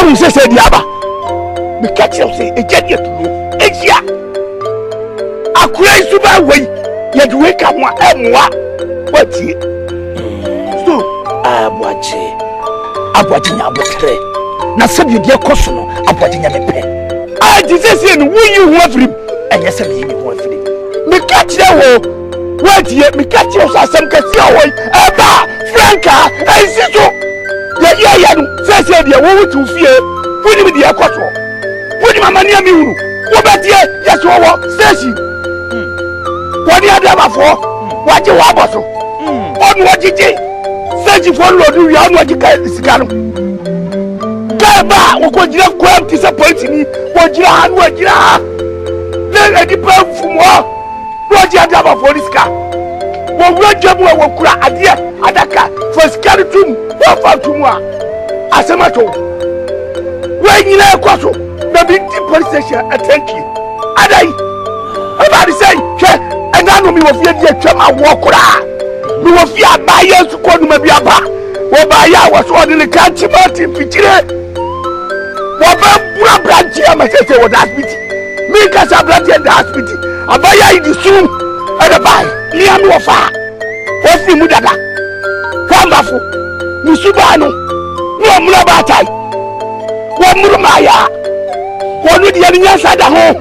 Who says Diaba? The catcher say a jet yet. It's ya. A crazy super way. Yet wake up one and what's it? So, Abwatin Abutre. Now, some you dear Cosono, Abwatin Yape. I desist in will you want him? And yes, I mean, you want him. Me catch the what yet? Me catch you some Cassia, Franca, and Siso. Yeah, says the woman to fear. Put him with the Acoto. Put him a money a mule. What about ye? Yes, station. What do you have for? What you want also? On what you did? Searching for Lord, you are what you can discard. Kaba, who could you have quite disappointing me? What you are, what you are. Then I depend from what you have for this car. What job will cry at the Adaka for skeleton, what for tomorrow? As a matter. When you are Quasso, the big police station, I thank you. Adai, about the same, and I know me of your dear Chama Walker. We will fear by years to call me Biaba. Or by ya was one in the country, Martin Pichire. What about Brandy? I must say, what that meeting. Make us a brandy at the hospital. I buy ya the soon. And a buy, Liam Wafa. What's the Mudada? Wonderful. Musubano. No Mulabatai. One Muramaya. One with the other side at home.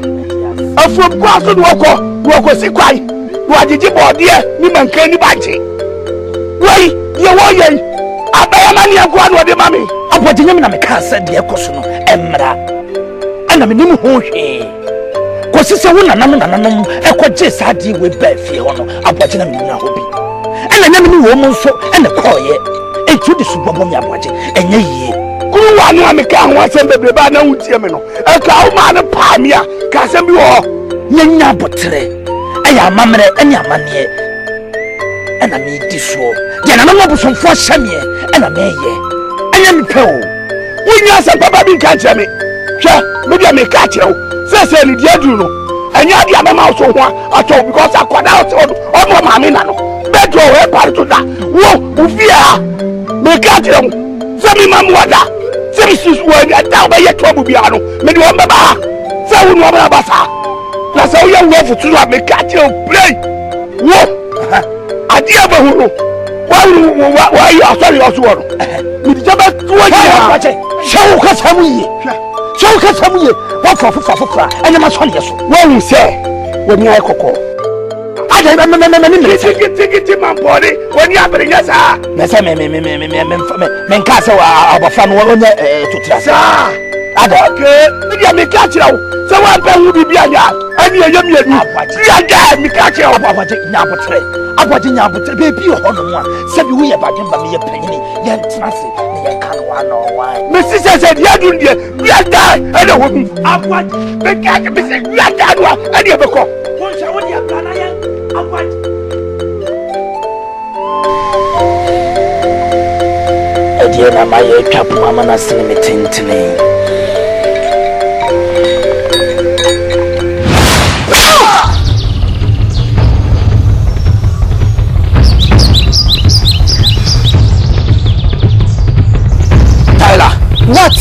A from Quasso Woko Siquai. What did you board dear? Niman Kenny Banty. Why, you want I buy a money and go on with the mammy. I put him in a car, said the Ecosono, Emra. And I'm in Hohe. Was this a woman? I could just had you with Belfie on a watching him in a hobby. And I never knew woman so and a coy. And to the Superbonia watching, and ye. Who are you? Can once and the Bana Utiamino. A cow man of Pamia, Casamio, Nina Botre. I am mamma and your money. And I made this show. Then I know some for Sammy and I may ye. I am Poe. When you say Papa be catch me. Sure, maybe I may catch you. Says Lydia Juno. And you have the mamma also one at all because I got out on my mamma. Better help her to that. Whoa, fear. May catch you. Send me Mamma. Send me when I down by your trouble piano. Maybe one Baba. Say one Baba. That's how you love to have me catch you play. Whoa. I dear Bahuro. Why you are sorry also? With Jabba 20 show Casamui. Show Casamui. What for? And I must want you. What you say when you are Coco? I don't remember take it in my body when you are bringing us. Men Castle our fan to Trassa. Okay, maybe I may catch you. So one pen will be behind you. And you are me catch you. I'm watching your baby on one. Said we about him by me a penny. Yan Tracy, you can't why. Mrs. said, you are doing it. We are dying. And a woman. I've watched the cat. Mrs. We are dying. And you have a call. Once I want your Ghanaian. I've watched. Dear, my cap, Mamma, still meeting to me. What?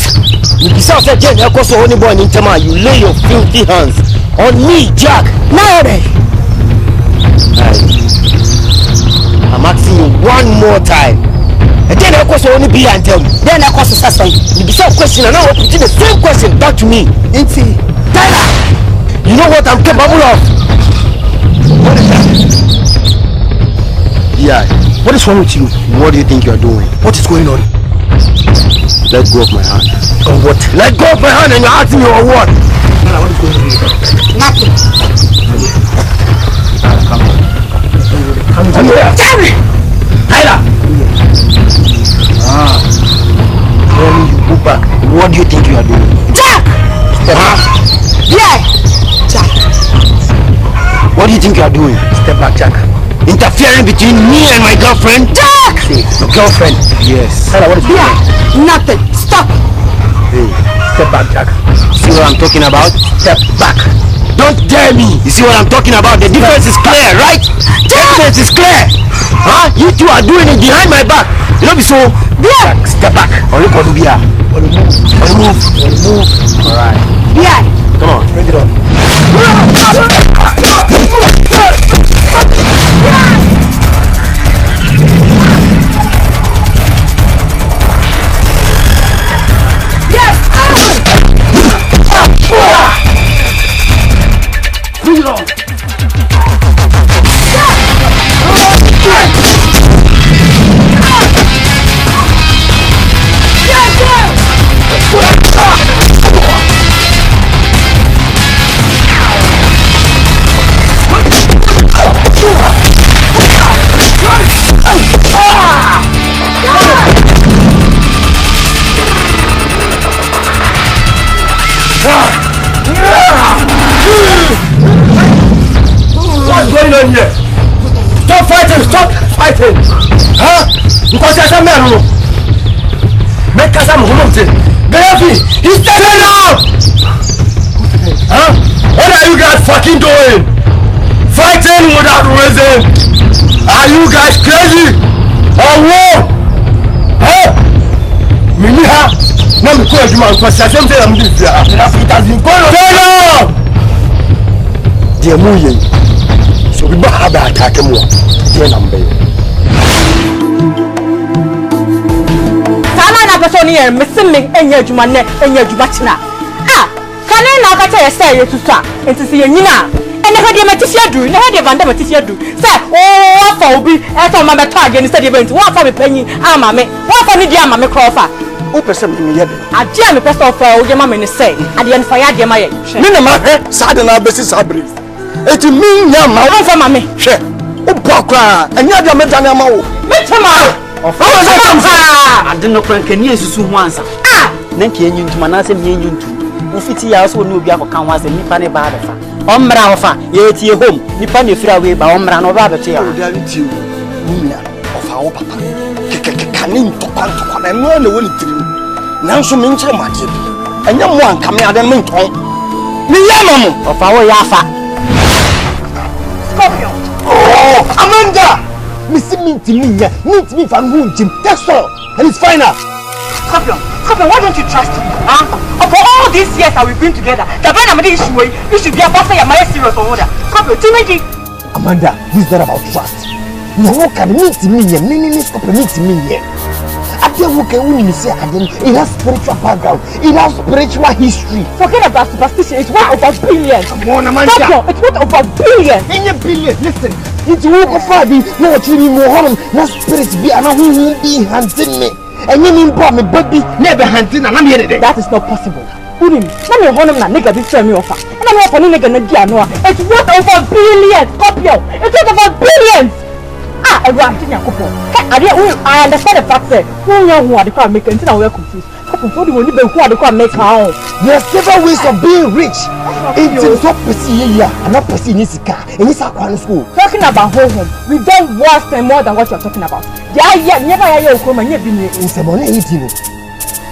You besides that Jenny, I cost only born in Tama. You lay your filthy hands on me, Jack. Now then. I'm asking you one more time. And then I cost only be and tell me. Then I cost a son. You besides question and now put the same question back to me. Inti. Tyler, you know what I'm capable of? What is that? Yeah. What is wrong with you? What do you think you're doing? What is going on? Let go of my hand. On what? Let go of my hand and you're asking me on what? Tyler, what is going on here? Nothing. Come here. Tell me! Tyler! Tell me you go back. What do you think you are doing? Jack! Step back. Yeah! Jack. What do you think you are doing? Step back, Jack. Interfering between me and my girlfriend? Jack! Hey, your girlfriend? Yes. Tyler, what is going on? Nothing. Stop. Hey, step back, Jack. See what I'm talking about? Step back. Don't dare me. You see what I'm talking about? The difference is clear, right? The difference is clear. Huh? You two are doing it behind my back. You don't be so. Yeah. Step back. Or you can be here. Or move. Alright. Yeah. Come on, bring it on. Bring it on. What's going on here? Stop fighting! Huh? Because there's a man who make us some humanity. Baby, he's standing up! Huh? What are you guys fucking doing? Fighting without reason? Are you guys crazy? Or what? Huh? Miniha? Now me call you man because I say I'm this here. It has been going on. Stand up! Dear Muye. So we must have an attack more. Dear number. Sana person here missing me enya juma ne enya juma china. Ah, can I now get a say to sa? It is yina. And the head matisia do, the head of matisia do. Say, oh, for be at all my target instead of event. What for me penny? Ah, mamma. What for me, dear mamma Crawford? Open something yet. I jam the best of your mamma say. At the end for ya, dear my minimum, sad and our basis are brief. It means now, my own for mammy. Share. Oh, Bokra, and you're the Metanamo. Metama! I didn't know can you soon once. Ah! Nanky and you to Manasseh, you too. If it's years when you have a canvas and Nipani Badafa. Ombrafa, yet your home, Nipani Freeway by Ombran or Rabbit. I will tell you, Mumia of our papa. Canin to Panto and one the willing dream. Now so means so much. And young one coming out and mint on me, of our Yafa. Scorpio. Oh, Amanda! Missy meet me from Wounjim. That's all. And it's final. Scorpio, why don't you trust me? Huh? For all these years that we've been together, the brand I'm issue, you should be a pastor, you're my serious order. Scorpio, Timothy. Amanda, this is not about trust. No one can meet me here. Many Scorpio meet me here. I tell you, when you say it has spiritual background, it has spiritual history. Forget about superstition, it's worth over billions. Come on, Amanda. Scorpio, it's worth over billions. In a billion, listen. It's work of Friday, no chili more harm, no spirits be and who will be hunting me. And you mean, me baby, never hunting, and I'm here today. That is not possible. Let me hold him, nigga, this time offer. And I'm not going to get no. It's worth over billions, Scorpio. It's worth over billions. Ah, I understand the fact that who are the crowd making until we're confused. There are several ways of being rich. It's not perceived and not perceived in this car. And it's a school. Talking about home, we don't worse and more than what you're talking about. Yeah, never hear you come and you've been here. It's a money eating.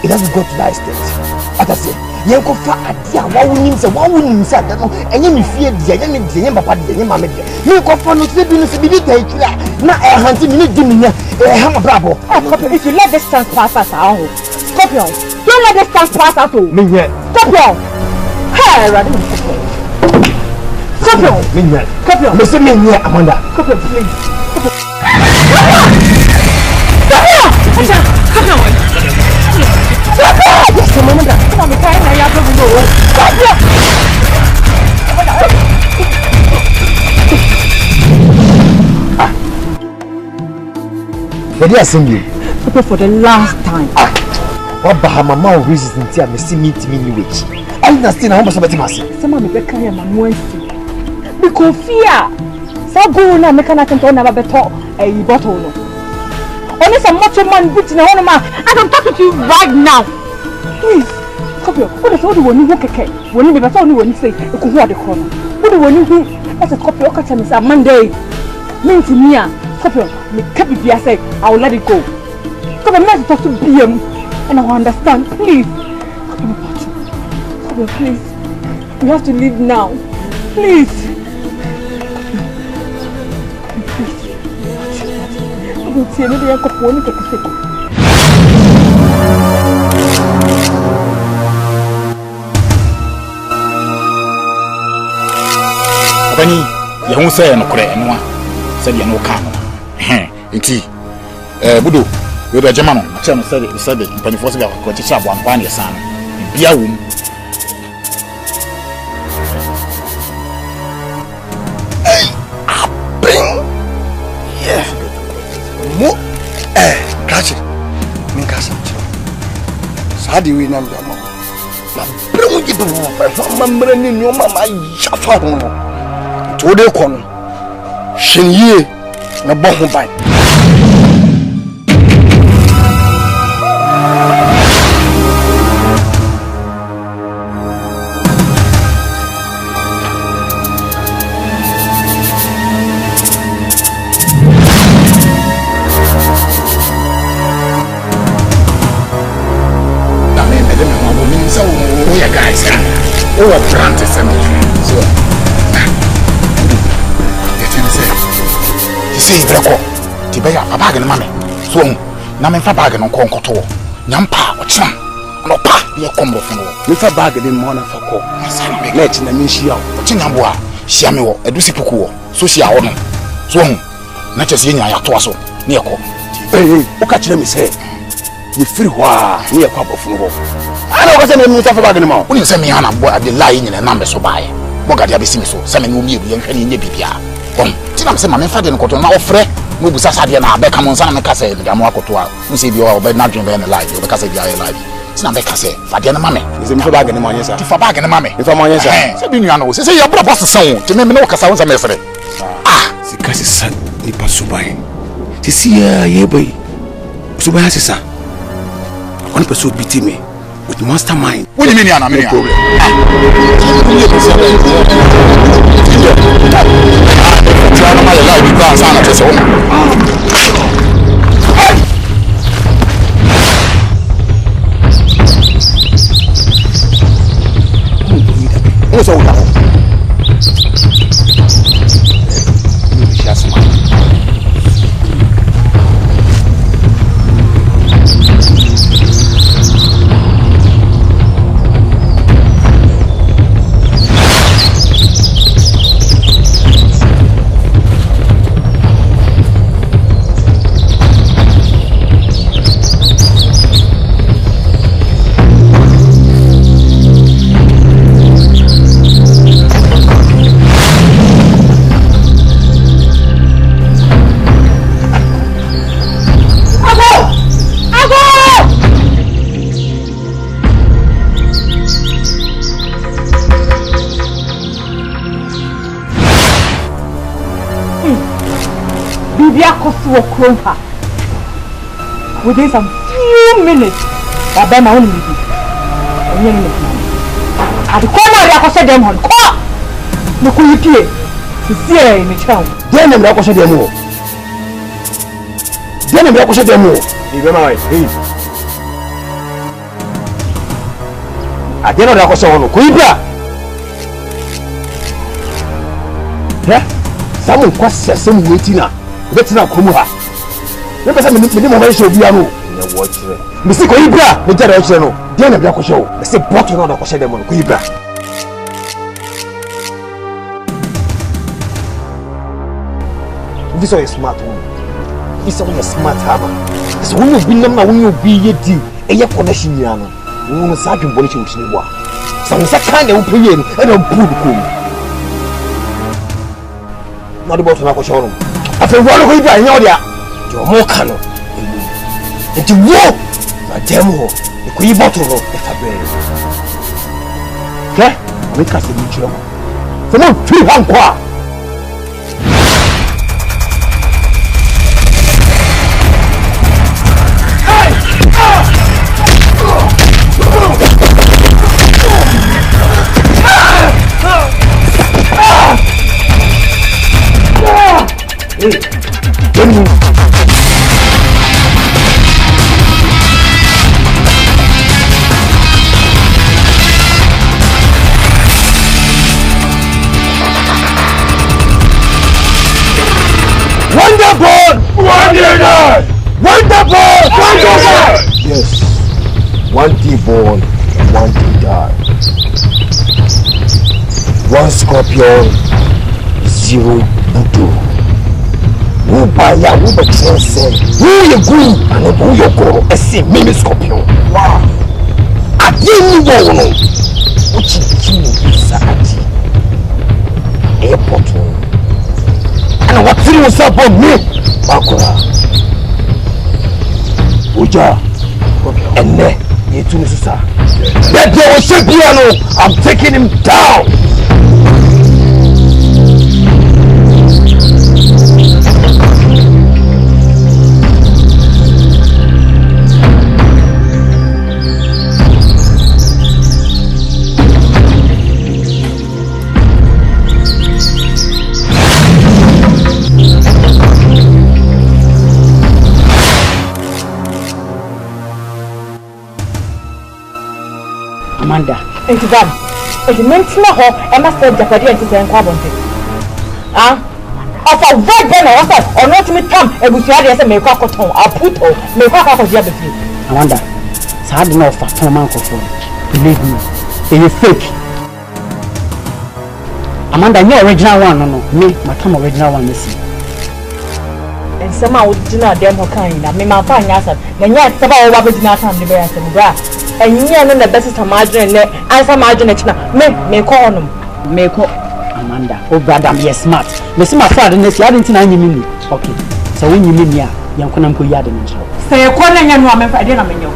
It doesn't go to that extent. As I said, you go for a dear, what would you say? What would you say? And you fear the young papa, the young mamma. You go for no sleeping to be there. Not a hunting minute, a hammer bravo. If you let this chance pass us out, Scorpio, don't let this chance pass out. Scorpio, hey, Scorpio, listen me here, Amanda. Scorpio, please. Yes, Amanda. Come on, I have to go. But they are saying you. For the last time. What Bahama reasons until I see me rich. I understand how much about it. Some of the carry my noise. Because fear. So go now, make an attempt to never better a bottle. Only some macho man beating a woman. And I'm talking to you right now. Please, Scorpio, what is all the one you walk a when you better only when you say you could hear the corner. What do you do? As a Scorpio, catch me some Monday. Mean to me, Scorpio, me kept it here, say, I will let it go. Come and let talk to BM, and I will understand, please. Scorpio, please. We have to leave now. Please. Please. Bani, you won't say no credit, no one. Said you no come. Indeed, Budo, you're a German. Tell me, said it, but you force about what you saw one your son. Be a woman. Yeah. Mo, catch it. Minkasa. How do we name them? Bring it to remember in your mamma. To the corner. Shenye, na bomb by. Oh, a plant is cemetery. So, the thing said, he says, Braco, Tibaya, a bag and mammy. So, Namen Fabag and Concoto, Yampa, or Cham, no pa, be a combo from war. With a bag in Mona for call. Let in the Mishia, Chinamboa, Siamo, a Dusipuku, Susia Ono. So, not just in Yatoaso, near Co. Hey, what catch them is say? You free wa near Papa from war. I don't want to say anything anymore. When you send me on a boy, the lying in a number so by. Mogadi be so, sending you young and in the Bibia. Come, Tinam say, my father and cotton now free. Mubu Sasadia, Beckham on Sana Cassa, the Gamocotua, who say you are by not drinking alive, because they are alive. It's not Becassa, Fadiana Mammy. Is it for bag in the money, sir? For bag in the mammy. If I'm on your side, so you know, say your brother's son to name no Casa was a messer. Ah, the Cassis son, Nipa Subai. To see a boy. Subai, sir. One person beat me. With mastermind. What do you mean, Anna? No problem. Within some few minutes, I buy my own baby. At the corner, I said them on call. No, could you play? To see in the town. Then I'm not going to them more. Then I'm not going to them more. I didn't know that was on Quibra. Yeah, someone questions some waiting. Let's not come here. Never say me show biano. Watch it. Me see Koibra, me tell you no. Then I'm going to show. Me say bottle on the question them on Koibra. This is a smart woman. This is a smart hammer. So when you be number when you be ye deal, e ye connection yana. We will start to polish you in wa. Some say kind of pay and pull come. Not about to show. I feel one of you by Nodia. You're more canon. And to walk a demo, the queen bottle of the fabric. Okay? We can't see each other. So, no, 3 1 One day born, one day die. One scorpion, zero BUDO. Who buy ya, who be say, who you good and who you go, a same mini scorpion. Wow. I didn't know which is Asante. Airport. And what thing was up on me? Bakura. Uja. And ne, you too, sir. That there was a piano. I'm taking him down. Amanda. It's done. It's meant to know I must have Japadi and Sister and Quabonte. Ah? Of a red then or not me come, and we shall as a make up cotton, I'll put or make up of the other few. Amanda, it's hard enough for Tom Uncle for. Believe me, it is fake. Amanda, your original one, no, me, my come original one missing. And somehow do not damn her kind. I mean, my fine answer. Then yet, about what was not on the bear and brass. And you know the best of margin and answer margin may call them. May call Amanda. Oh, brother, you're smart. Listen, my father, and I didn't know. Okay, so when you mean ya, young Conampo Yard and show. Say a corner and one, I didn't know.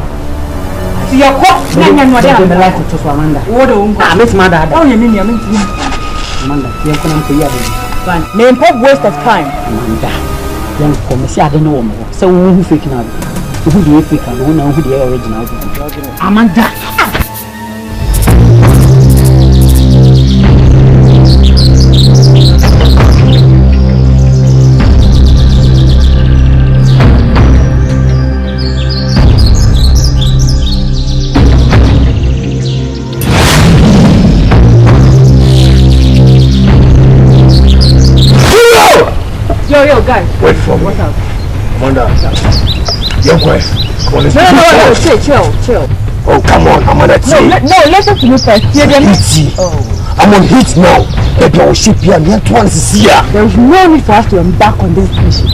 See your cock, and what I like to Amanda. What Miss Mother? Oh, you mean Amanda, young Conampo Yard. Fine. Name pop waste of time. Amanda, young Commissioner, I don't know more. So who freaking out? Who the African, who know who the original Amanda. Yo, guys. Wait for me. What's up? Amanda. Your wife. No, chill. Oh, come on, Amanda. No, listen to me first. I'm on heat now. Baby, I will ship here. Me and once is here. There is no need for us to embark on this mission.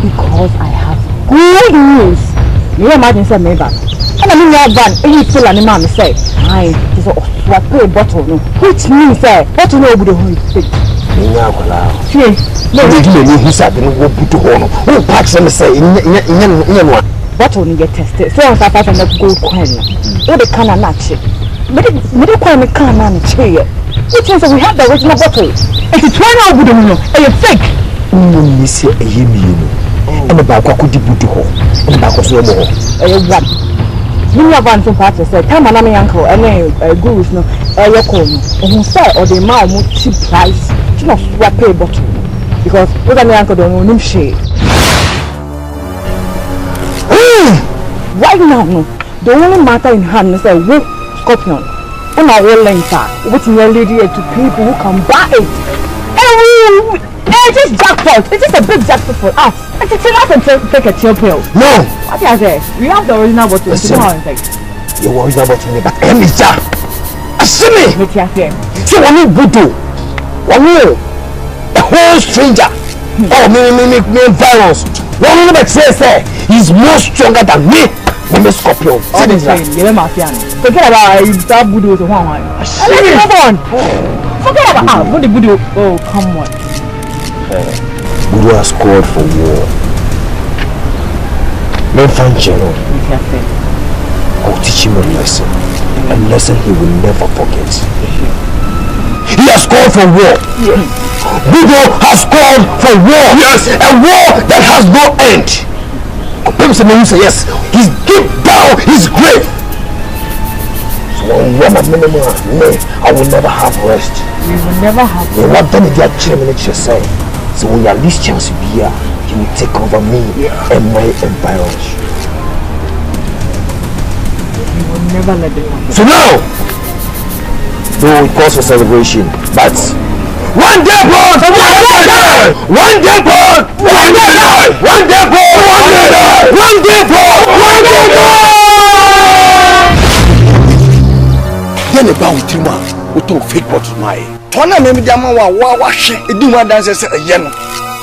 Because I have good news. You imagine say me back. And I mean your van, any full animal say, I is a swap a bottle, no. Which means what you know with the whole thing. No, who said the no put to honor. Who packs them say in one. Bottle you get tested. So I pass on the gold coin. What the can not check. But the coin can't chair. Which means we have the original bottle. It's a 20 over the moon. And you fake. Miss a yemi. And about what could you put to home? And about what's no more. What? You have one from parts said, come on, my uncle, and a gurus no, a local, and who said, or the mouth cheap price. You know, swap a bottle. Because what my uncle don't know him shade. Right now, no. The only matter in hand is a wood scorpion. And our real length are what's nearly dear to people who can buy it. And it's just jackpot. It's just a big jackpot for us. And it's enough to take a chill pill. No! What I say? We have the original bottle. Listen, the original bottle, but Emija! Asimi! So I need BUDO. A whole stranger. Oh, me virus. One of the say he's more stronger than me. Me scorpion. Forget about that BUDO to one. Come on. Forget about what the BUDO. Oh, come on. BUDO has called for war. Men find General. I'll teach him a lesson. A lesson he will never forget. He has called for war. Yes. BUDO has called for war. Yes. A war that has no end. People say yes. He's deep down his grave. So when I will never have rest. You will never have rest. What then did you say? So when your least chance to be here, he will take over me and my environment. You will never let them happen. So now, though it calls for celebration, but one day born, one day born, one day born, one day born, one day born, one day born, one day born. report to my. Tona me diama wa hwe edu mu adanse se eye no.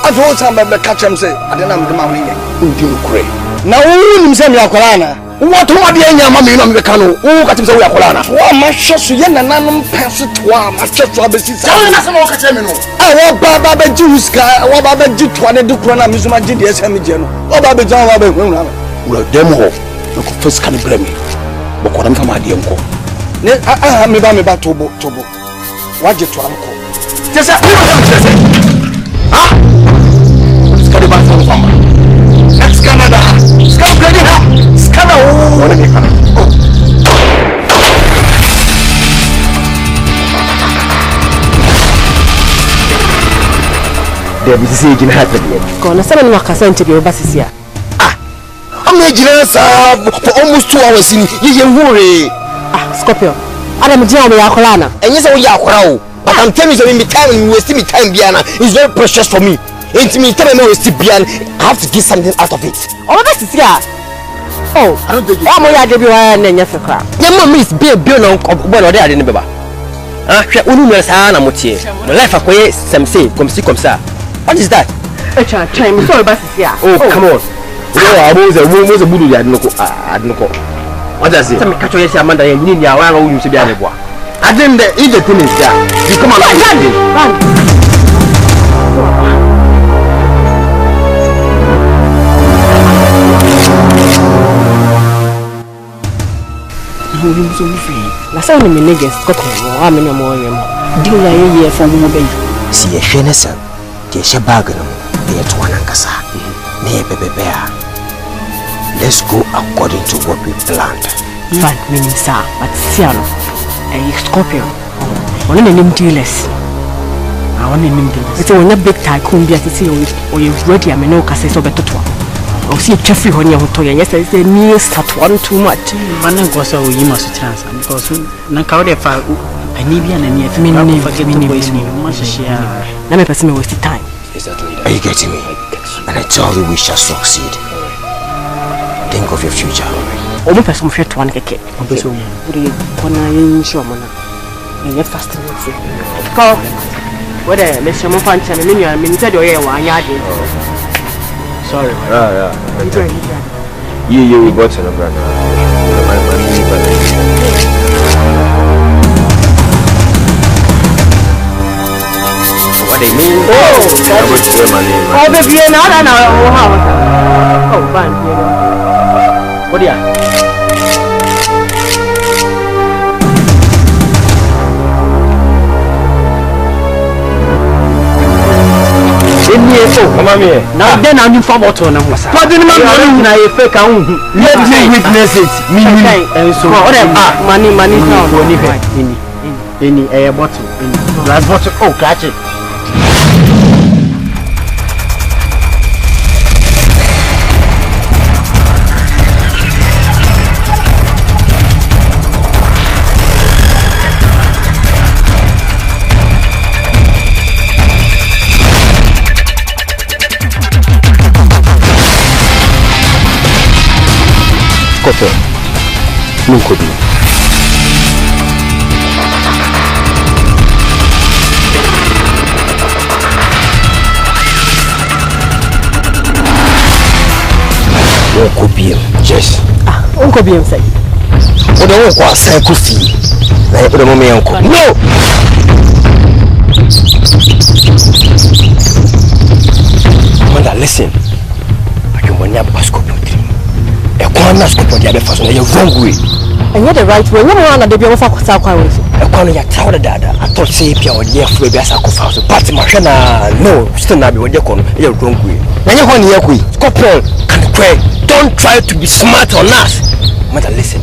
Aso o san be catch am say adena me ma woni. Ndi okure. Na wo nim se me akwara na. What to ade anya ma me no me ka no. Wo ka tim say we akwara na. Wa ma hwe so ye nananom pese to a ma hwe so abesisa. Tell na se mo ka che me no. Wo baba be juska, wo baba ji to ne de kro na me so ma ji de esem je no. Wo baba jan wo baba ehunu na. Wo dem ho. No ko first kan bra me. Bo ko na ma de enko. Ne me ba tobo. Waje to anko. Tese, ah? Skade ba so fama. Ex Canada. Skade ready ha. Skade o. Wona me kana. There be say gina happen here. Ko na sama ni Asante bi obasisia. I'm gina sa for almost 2 hours in ye hore. Scorpio. Adam Jia me yakola na. Enye say we yakora o. But I'm telling you, me time and wasting me time, Biana. It's very precious for me. It's me time and wasting Biana. I have to get something out of it. Oh, that's it, yeah. Oh, I don't think it. I'm going to be one and your mom is bill on what they are in the Baba. Ah, Unu Sana Motier. My life acquire some say, come see, come sir. What is that? A time, sorry, but yeah. Oh, come on. I was a woman, was a Buddha, I don't know. What does it? Some catch your Amanda and India, I will use to be a boy. I didn't eat the thing is there. You come on, run. Last time we niggas got how many more do I hear from my baby? See a shenessa, the shabagan, the Tuanankasa, near Baby Bear. Let's go according to what we planned. Fine, meaning, sir, but Siano. Scorpio. Only the name dealers. I want to name dealers. It's a big tycoon be to see or you ready. I may know Cassis over to I'll see Jeffrey on your hotel. Yes, it's the nearest at one too much. One was so you must chance because Nakaude for a Nibian and yet me forget me waste me much share. Let me person waste the time. Are you getting me? And I tell you, we shall succeed. Think of your future. Omo person fit to one keke. Obeso mo. Uri kona yin show mo na. Yen fast na. Ko. Where le shemo fancha me nua me nse de oye wa anya ade. Sorry. Yeah. Yeah, we got some brother. What they mean? Oh, baby, na how. Oh, fine. What do you? Now then I'm informed about one. What do you mean? I fake out. Let me witness it. Me and so money now. Any air bottle. Glass bottle. Oh, catch it. Scorpio, nunca vi. Uncle Bill, yes. Uncle Bill say. What the uncle say could see? Like the mommy uncle. No. Mother, listen. I can want you Scorpio. A corner Scorpio the other person. You're wrong way. And you're the right way. No one at the Bible for Sakwa. A corner your tower dada. I thought say if you're here for a sacrifice. But Machina, no, still not be what you're wrong way. When you're on here, Scorpio can pray. Don't try to be smart on us. Mother, listen.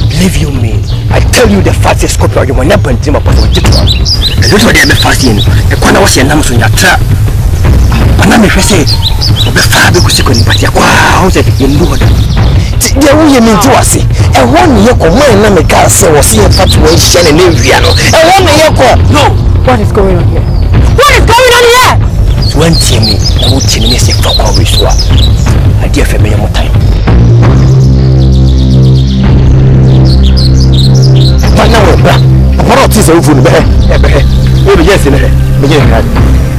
Believe you me. I tell you the fact is Scorpio, you will never dream about what you do. And that's what they are fasting. A corner was your numbers on your trap. But now, if I say, the father was going to put your house in Lord. The way you mean to us, and 1 year of my name, I say, was here fatuation in Viano. And 1 year, no. What is going on here? What is going on here? 20 me, I would tell me, say, fuck all this one. I dear for me more time. But now, what is so food be we be yes in here me get card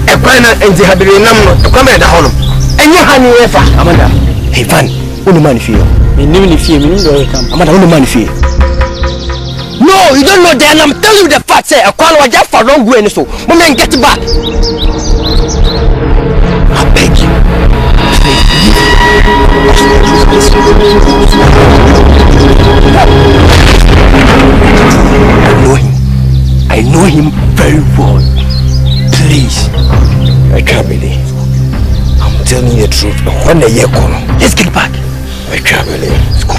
e kwa na enzi habire nam no e kwa me da hono enye ha ni efa amanda hey fan unu man fie me nim ni fie me nim do come amanda unu man fie no you don't know that I'm telling you the fact say e kwa no just for wrong way so mom and get back I beg you I know him very well. Please. I can't believe. I'm telling you the truth. When the year comes, let's get back. I can't believe. Let's go.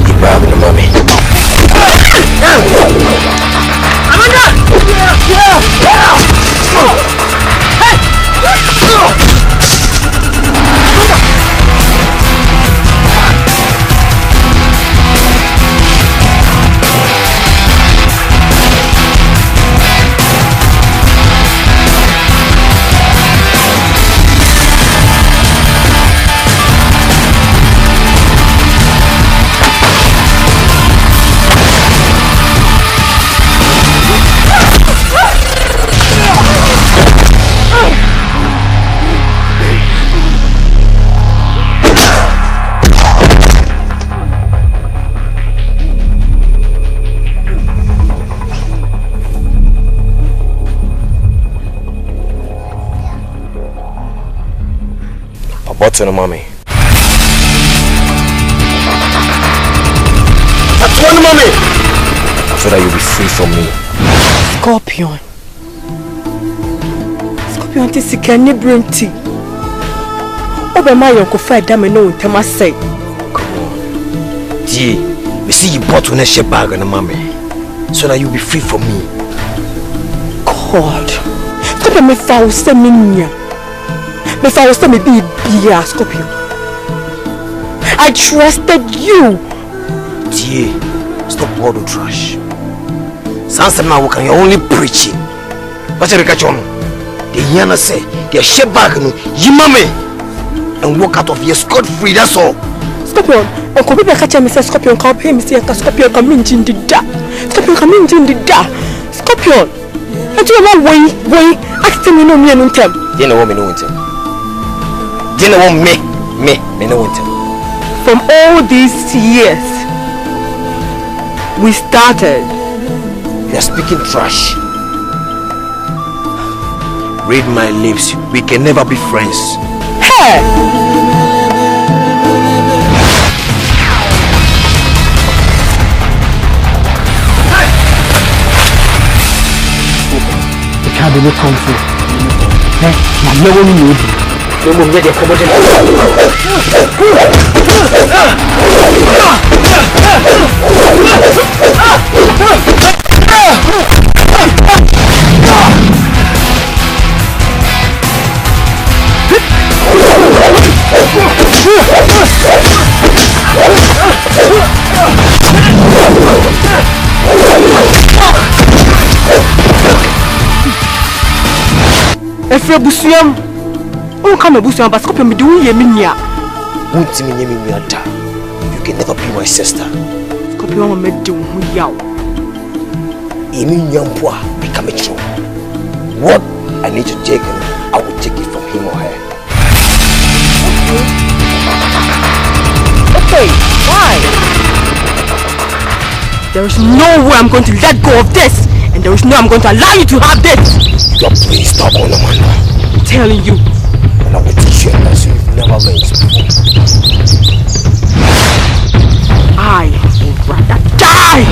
Keep back, mommy. Amanda! What's in a mommy? That's one mommy! So that you'll be free from me. Scorpion. Scorpion is sick and nibrinty. Over my uncle Fred Dammy no Tama say. Come on. Gee, we see you bought on a ship bag and a mommy. So that you'll be free from me. God. Scorpion me foul seminia. Me foul semi be Scorpion. I trusted you. Gee, stop BUDO trash. Sans now we can you only preaching. What's the catch on? The Yana say, the ship bag no, you mommy, and walk out of here scot free, that's all. Scorpion, Uncle Baby catch me say Scorpion come pay me say Scorpion come in the da. Scorpion come in the da. Scorpion. And you know why acting me no me no time. You know what me no time. You know what me no time. From all these years we started. You are speaking trash. Read my lips. We can never be friends. Hey! The can't be no comfort. Hey, no one knew. No one ready for what If you're Busiam, oh, come a Busiam, but Scorpion, do you mean ya? Won't me name me a da. You can never be my sister. Scorpion made do yaw. Emi Yampua become a true. What I need to take, I will take it from him or her. Okay, why? There is no way I'm going to let go of this, and there is no I'm going to allow you to have this. You're please stop on Amanda. I'm telling you. And I will teach you a lesson you've never learned before. I would rather die.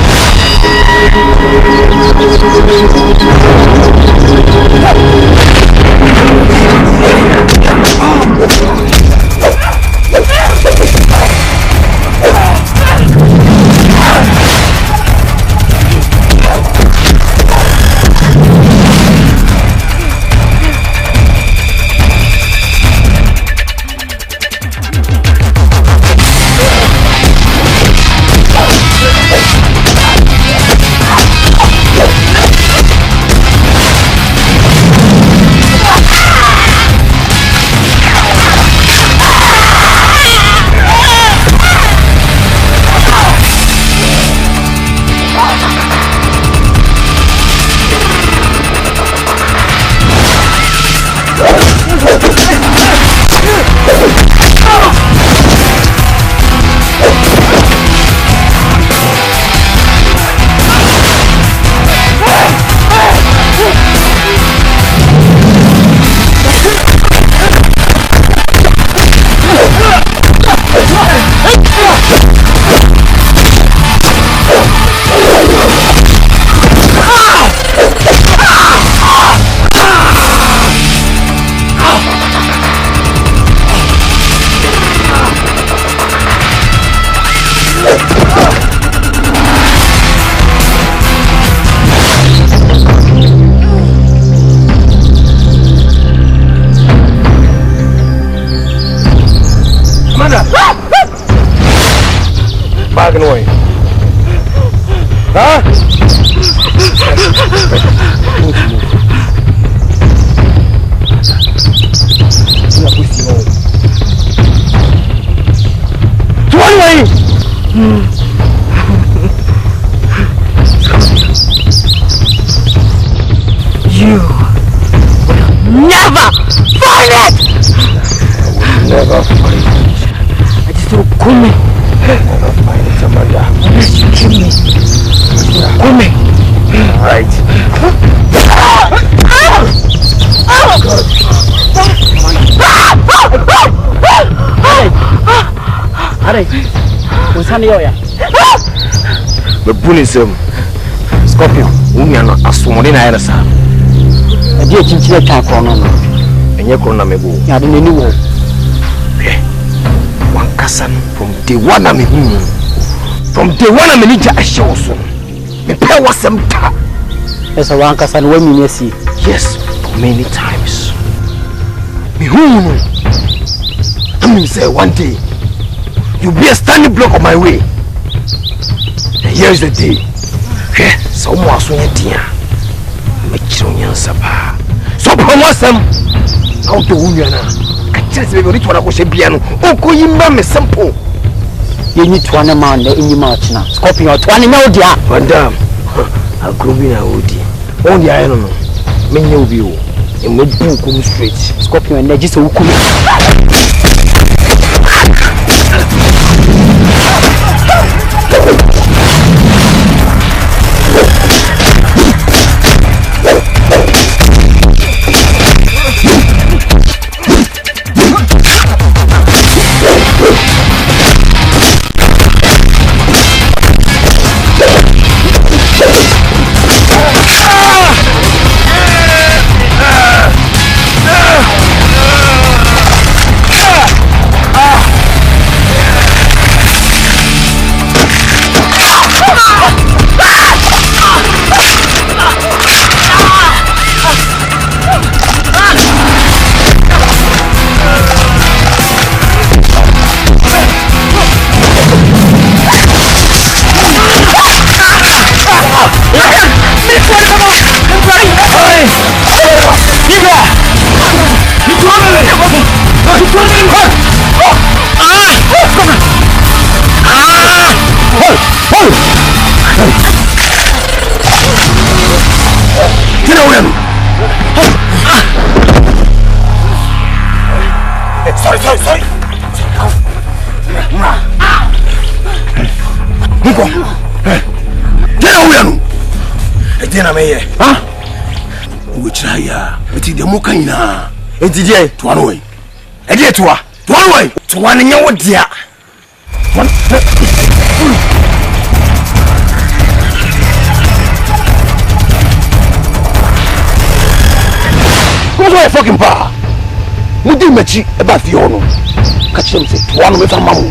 Huh? You will never find it! I will never find it. I just don't come me. Never find it, Amanda. Unless you kill me. Come me. Right. What's happening? The bullism. Scorpion, Union, a sword in Irasa. A dear chinchilla can't run on. And you're going to me go. I didn't know. One cousin from the one I'm in. From the one I'm in, I show soon. The pair was some time. There's a one cousin when you see. Yes, for many times. Me who? I mean, say one day you'll be a standing block on my way. And here's the day. Someone so dear. Make you sapa. So promise them how to win. Catch me reach what I was a piano. Oh, go you mamma simple. You need to one man in your march now. Scorpion or 20 no dear. Madam, I'll go in a woody. Only I don't know. Many of you in my book come straight. Scorpion and Negis will come. Huh? Which I it's the Mukina. It's the to one way. A dear to one way. To one in your dear. What's my fucking power? Would you match about the honor? Catch him say one with a mamma.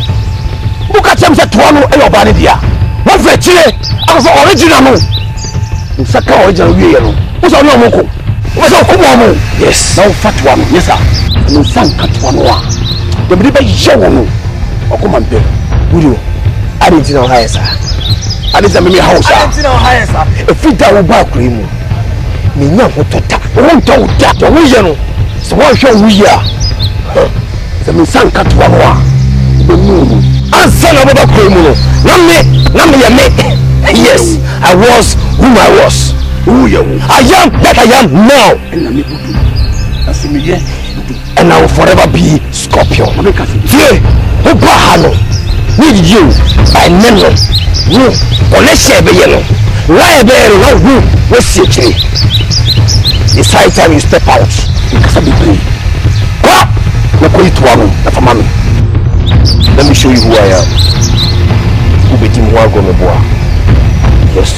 Who catch him say one and your body dear? What for Chile? I was original. Saka original yellow. What's on your moko? What's on Kumawood? Yes. Now fat one. Yes, sir. No son cut one. The baby show no. O come and pay. BUDO. I didn't know how sir. I didn't know how sir. I didn't know how sir. If we don't back him. Me no go to ta. Won't do that. We you. So what show we here? The son cut one. Answer no back him. Na me. Yes, I was whom I was. I am that I am now. And I will forever be Scorpion. Here, Obahano, need you by Nemo. You, Olesha Beyano, Liable, no room, what's it? It's high time you step out. Because I'll be free. What? Let me show you who I am. Who be Tim Wago. Yes.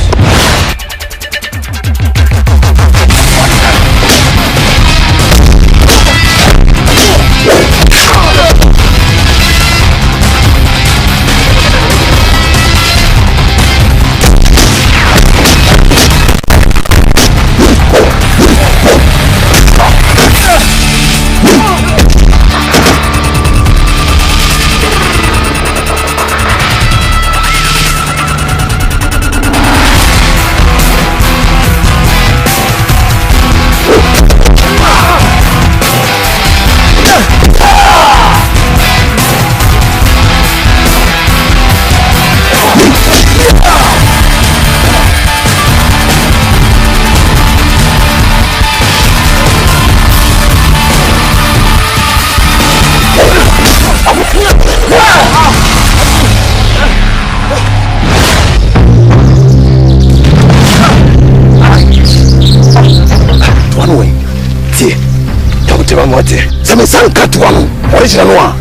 Mote. Some sanka to one. Original one.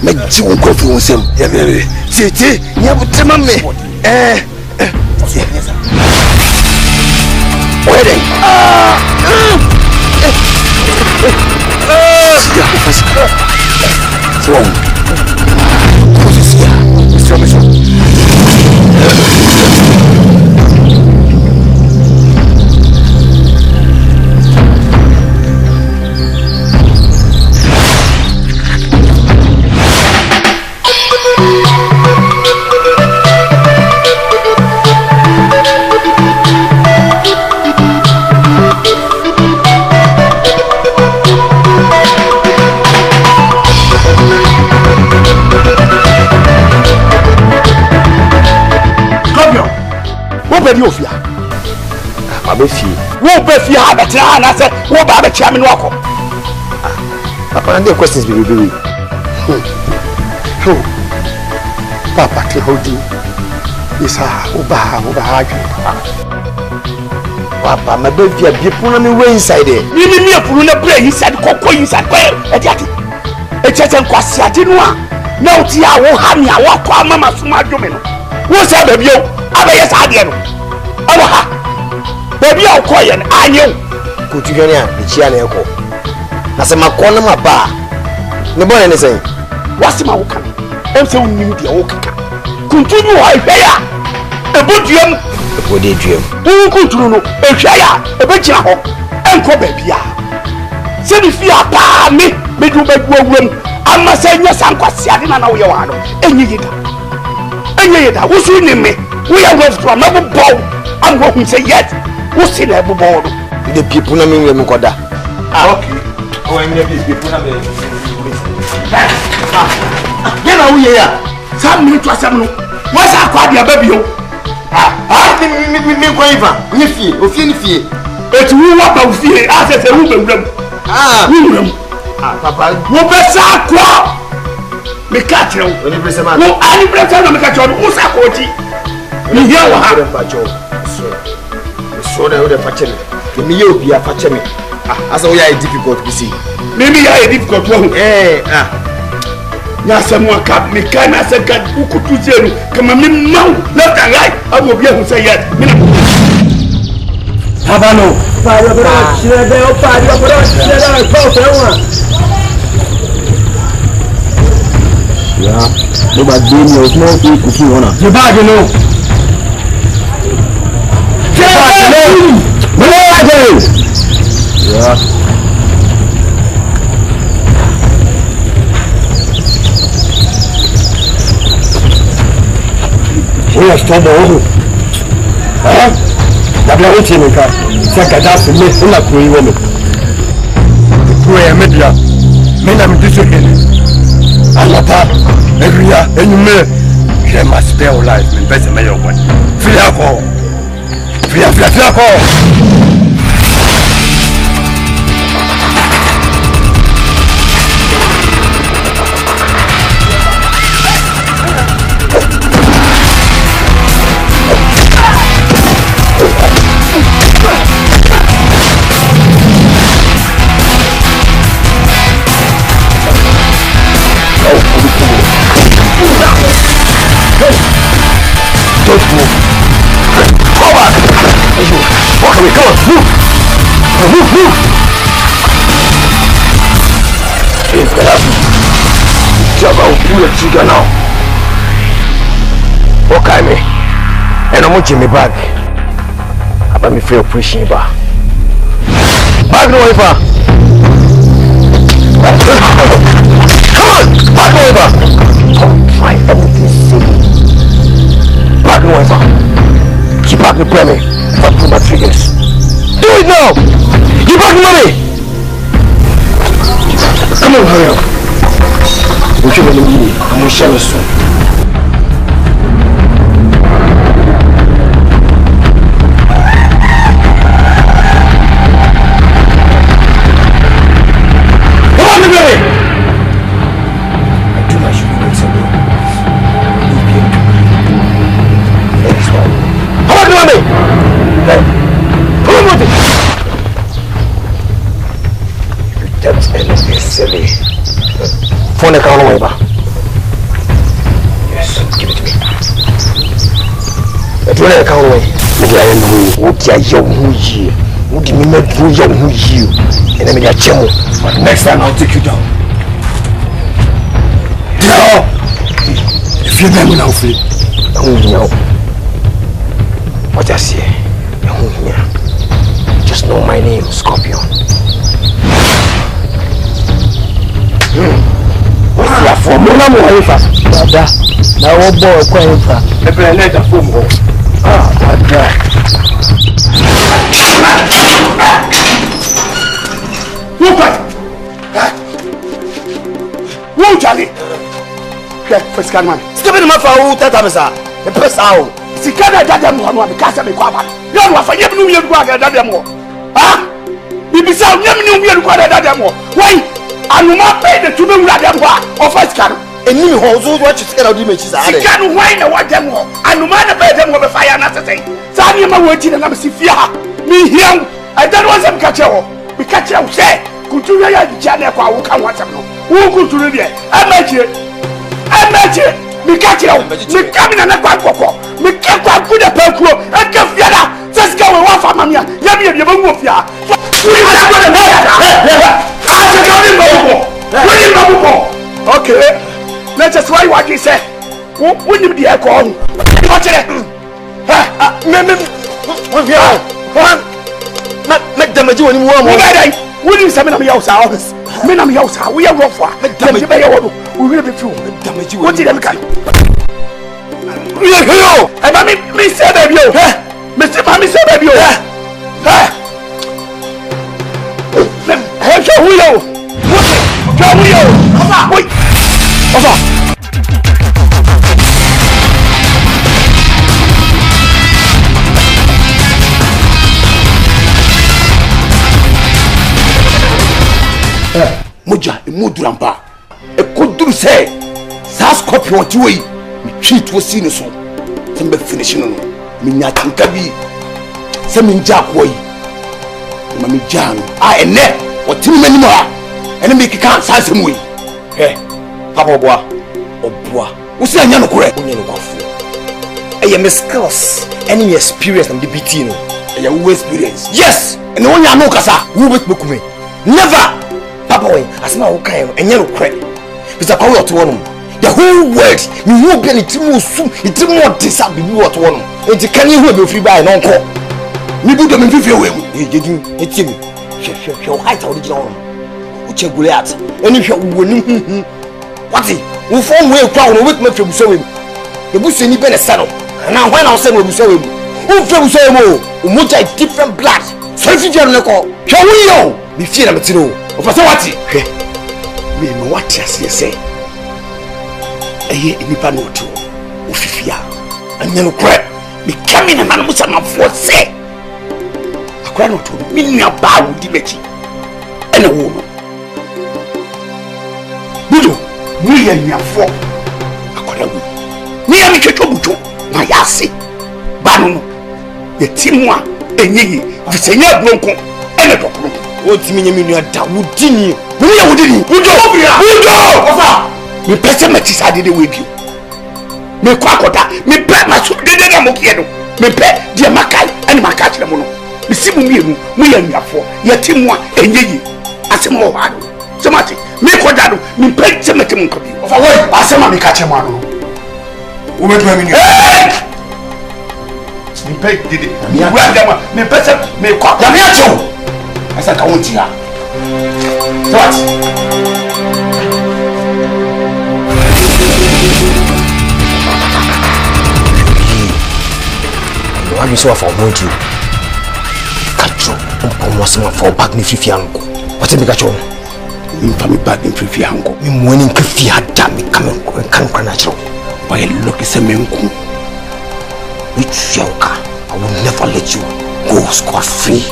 Make you go for him. See, you have to me. Wedding. Wobedi ofia abefi wobefi ha betra na se wo ba be chia me no akọ papa and the questions be papa ke hodi isa oba ha papa my baby a bipu na me way inside there me apuru na play inside kokko inside kwa etiati echechen kwasi ati no a na oti a wo ha me a wo akọ mama suma adwome no wo se ba bio abeye sa ade no awa ha baby a ko ye anyew ko tuhwene a echia na eko na se makọ na maba ne bone ne sen wasi ma wo kan em se unnim dia wo kaka kuntunu ho ehwe ya eboduam ebodedwam wo kuntunu no ehwe ya ebegyina ho enko baby a se bi fi apa me bedu awuram ama se nya sankwase ade na wo ye wa no enyi yida wo su ni me wo ya rough to na bo am go hu say yet wo si na bo bo the people na me we koda okay o enye people na me na wo ye ya sam me to asem no wo sa kwa dia ba bio me ko ifa ni fie ofie ni fie etu wo wa ba ofie asese wo bewuram wuram papa wo be sa kwa me catch you oni prese man wo ani prese na me catch you wo sa kwa ti ni here wa ha so na wo de fa cheme me ye obi a fa cheme asa wo ya difficult to see me ya difficult wo ya samu aka me kana se ka ukutu zenu kama me mau left and right abo bi hu say yet me Habano para bro chede o para bro chede ko fe wa ya no ba dey me o small fi kuki wona je bag no je bag no me bag ya oya stand up dabla wuce ne ka sai ka da su ne ina koyi wani koyi media me na mi so hele alapa eria enyume je must stay alive me best me your one free alcohol free alcohol Move. It's gonna be. Jabba will pull the trigger now. Okay, me. And I'm watching me back. About me feel pushing back. Back no over. Come on, back no over. Don't try anything silly. Back no over. Keep back the play me. If I pull my triggers. Do it now! Give back the money! Come on, hurry up. We'll show you the money. I'm going to share this soon. Come on, baby! I do my should be something. Next one. Come on, money! Hey! Come on with it! That's anything. silly. Phone account over. Yes, give it to me. Phone account away. I know what you would you make through your you and then I chill. But next time I'll take you down. No! If you're going to feel, no. What I say, just know my name, Scorpion. What's your form? No, now what boy quite fast. The planet of form. Ah, Who Charlie? First can man. Step in my phone, Tatamasa. The press out. Sikana dadam ho no abikasa me kwaba. Yo no afa yem no mi edu aga dadam ho. Ha? Bibisa yem no mi edu aga dadam ho. Why? Anuma pay the tube wura dem ho a office kan. Eni ho zo what you scared of the image is are. Sikana why na wa dem ho. Anuma na pay dem ho be fire na sese. Sa ni ma wo ti na me sifia ha. Mi hiam. I don't want some catch ho. Bi catch ho say. Kutu ya ja na kwa wo kan watam no. Wo kutu re de. Amachi. Mi catch ho. Mi kamina na kwa kokko. Me can't put a pencil and get fiada. Just go and walk for Mamma. Yammy, you won't move ya. Okay, let's just write what he said. Wouldn't you be a call? Watch it. Make them do any more. Wouldn't you summon me outside? Men am house, we are rough. We will be through. What did I Yo, and me say baby yo. Mr. Mami say baby yo. Hey, show yo. Show yo. Wait. Moja, Mudurampa. A good say. Scorpion to way. Me treat was seen so. Some finishing on me not in Kabi. Some in Jack way. Mammy Jan, I and net or 2 many more. And make you can't size him way. Hey, Papa Bois or Bois. What's that young correct? I am a skills, any experience and the BT. I am experience. Yes, and only I know Casa, who would book me. Never, Papa way, as now okay, and yellow credit. It's a power to one. The whole world, you will be a little soon, it's more disabled what one. And you can't even free by an uncle. We do them in 50 away. You didn't, it's him. Your height original. Which you go at, and if you're winning, what's it? We form way crown with me from showing. The bush any better saddle. And now when I'll send we show him. Who from so more? Much a different blood. So if you don't know, shall we know? Be fear of it. Of a what? Me, what you say? Nipa no to ofifia anyano kra me kame na man musa mafo se akra no to me nua ba wo di mechi ene wo no budo ni ya nyafo akra wo ni ya me twetwo bujo na ya se ba no ye timu a enyi fisenya bronko ene dokro o timi nya me nua da wo di ni wo ya wo di ni budo ofa me pese mati sade de webi me kwa kota me pe masu de na mokie no me pe de makai ani makai kire mo no me simu mienu mo ya nwafo ya timu a enyeyi asemo wa do semati me koda do me pe semati mo nkabi ofa wo asema me ka che mo ano wo me dwa me ni me pe dede me wa dama me pese me kwa ya me acho asa ka won ti ha semati I'm so for want you. Catch you. Was for back in Fifianco. What's a bigger me back in Fifianco. Me morning Fifi had done me coming can natural. By a look is a menku. Which yoka, I will never let you go scot free.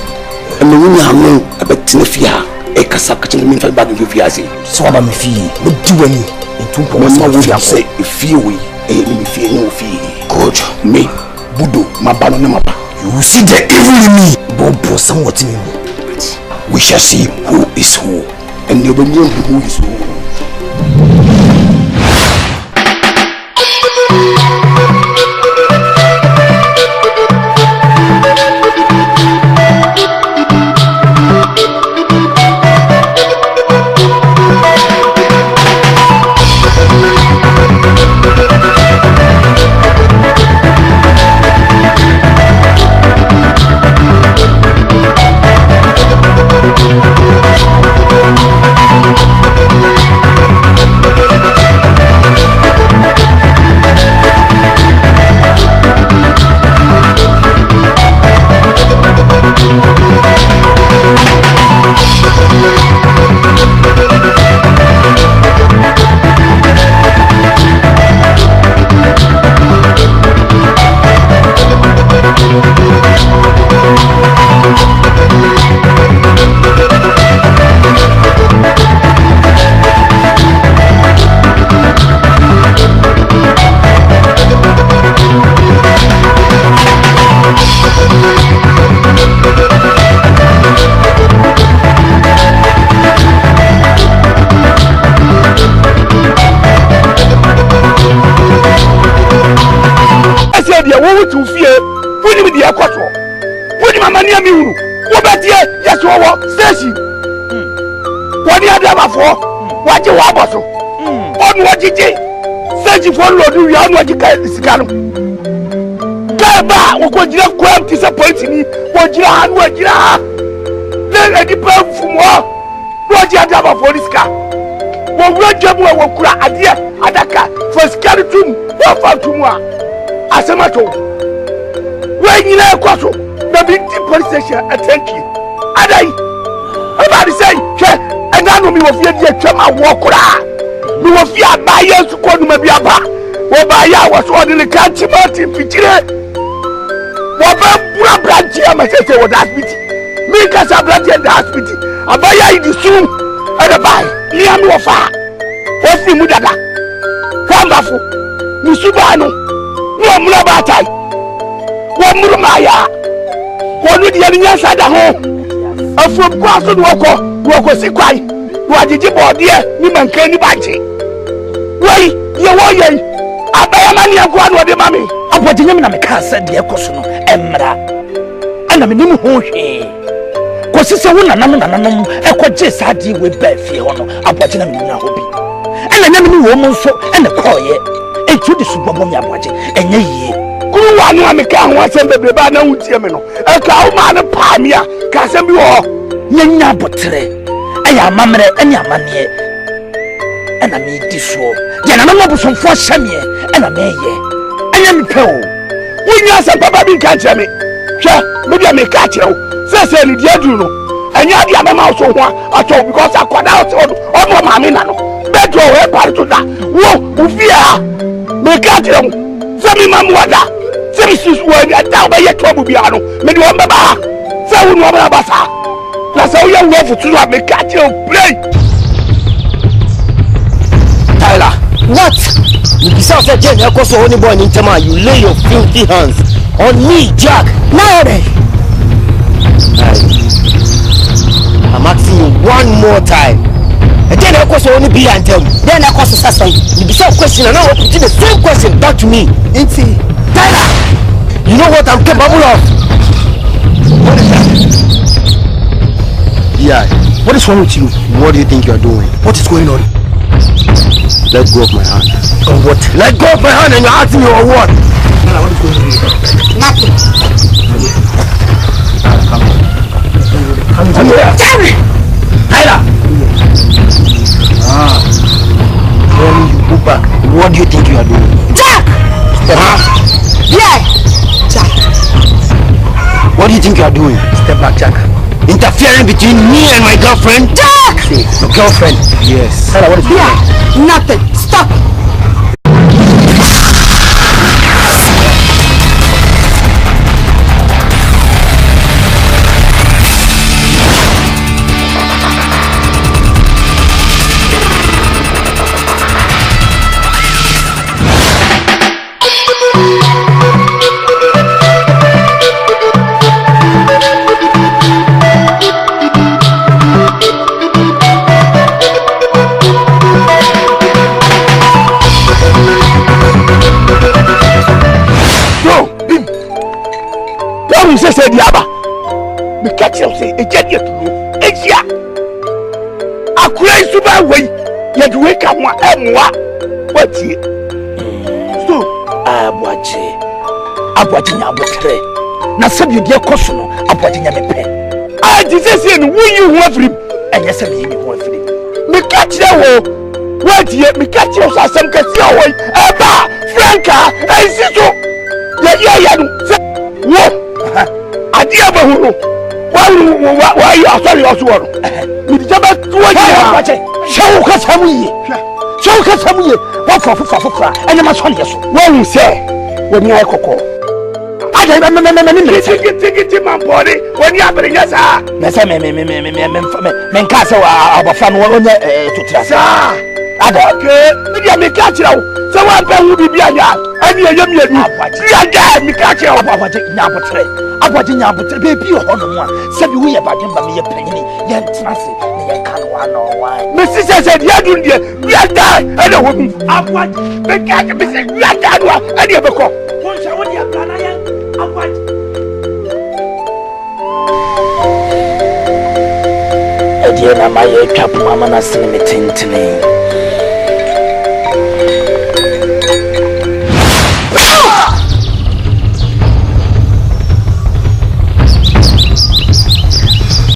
And the women have known about Tinefia, a Casaka to me back in Fifiazi. So about me fee, would do any. In 2 points, I would say, if you will, me fear no fee. Good, me. BUDO, my banana mapa. You see the evil in me. Bobo, somewhat in me. We shall see who is who. and you will move this. To fear, put him in the aquator. Put him a mania mule. What about ye? Yes, you are station. What do you have for? What you want also? On what you did? Searching for Lord, you are what you can discount. Gaba, what you have quite disappointing me. What you are, what you are. Then I depend from what you have for this car. What will you will cry at the Adaka for skeleton? What for tomorrow? Asante. When you know what the big police station attend you. Adai, everybody say, and I know me of your dear Chama Walker. We will fear by years to call me a bar. Or by ya was one in the country, Martin Pichire. What about branch? I must say, what that meeting. Make us a branch in the hospital. A buyer in the soon, and a buy. Liam Wafa. What's the Mudada? Wonderful. Musubano. No Mulabatai. One Murumaya. One with the other home. A from Quason Woko Siquai. What did you board dear? Niman Kenny Banchi. Why, you want I buy a man and one with the mammy. I'm watching him in a car, said the Ecosono, Emra. And I'm in home. Was this a woman? I could just had you with Beffy on. I'm watching him in a hobby. And I never knew woman so and a coy. And to the Superbonia watching, and ye. One American was a baby by no Timino. A cow man of Pamia, Casamio, Nina Botre. I am Mamma and Yamania. And I made this show. Then I'm not some for Samia, and I may ye. I am Poe. When you say Papa be catch me. Sure, maybe I may catch you. Says Lydia Juno. And you have the other mouse on one at all because I got out on Mamma. Better a part to that. Whoa, fear. May catch you. Send me Mamma. Services were at down by your trouble piano. Maybe one baba. So we know about that. That's how you love to have me catch you play. Tyler, what? Besides that, Jenny, I was only born in Tama. You lay your filthy hands on me, Jack. Now, I'm asking you one more time. And then I was only be and tell. Then I was a besides question, and I will put the same question back to me. Tyler, you know what I'm capable of? What is that? Yeah. What is wrong with you? What do you think you are doing? What is going on? Let go of my hand. On what? Let go of my hand and you're asking me on what? Tyler, what is going on? Nothing. Come here. Jerry! Tyler! When you go back, what do you think you are doing? Jack! Yeah! Jack! What do you think you are doing? Step back, Jack. Interfering between me and my girlfriend? Jack! Your girlfriend? Yes. Tyler, what is going on? Nothing. Stop! ye diaba me catch you say ejadi aturo ejia akura isu ba wei ye de we ka mo emwa watie so abwaje nya abotre na sabi de koso no abwaje nya mepe a Jesus no wuyi hu afrim enye sabi yi hu afrim me catch you watie me catch you so asem kasi awoi eba franka ensiso ye no wo adi abahuru wa you sorry also woro me jaba tuwa ye shawo ka samuye wa fa anya ma so ne so wo hu se woni ay kokko ada me tiki man body woni abrenya sa me se me nka se wa abofa no wonye tutra sa ada ke dia me ka kira wo se wa ba hu bibia nya ani eyem yenu dia ga me ka kira wo abwaje nya abotre bebi ho no mo a se bi wo ye badwen ba me ye panyini ye ntrase ne ye kan wa no wa me si se dia dun dia dia da ene ho bi abwaje me ka ke me se dia da no ani e be ko won sha wo dia plana ye abwaje e dia na ma ye twapo mama na sene me tentene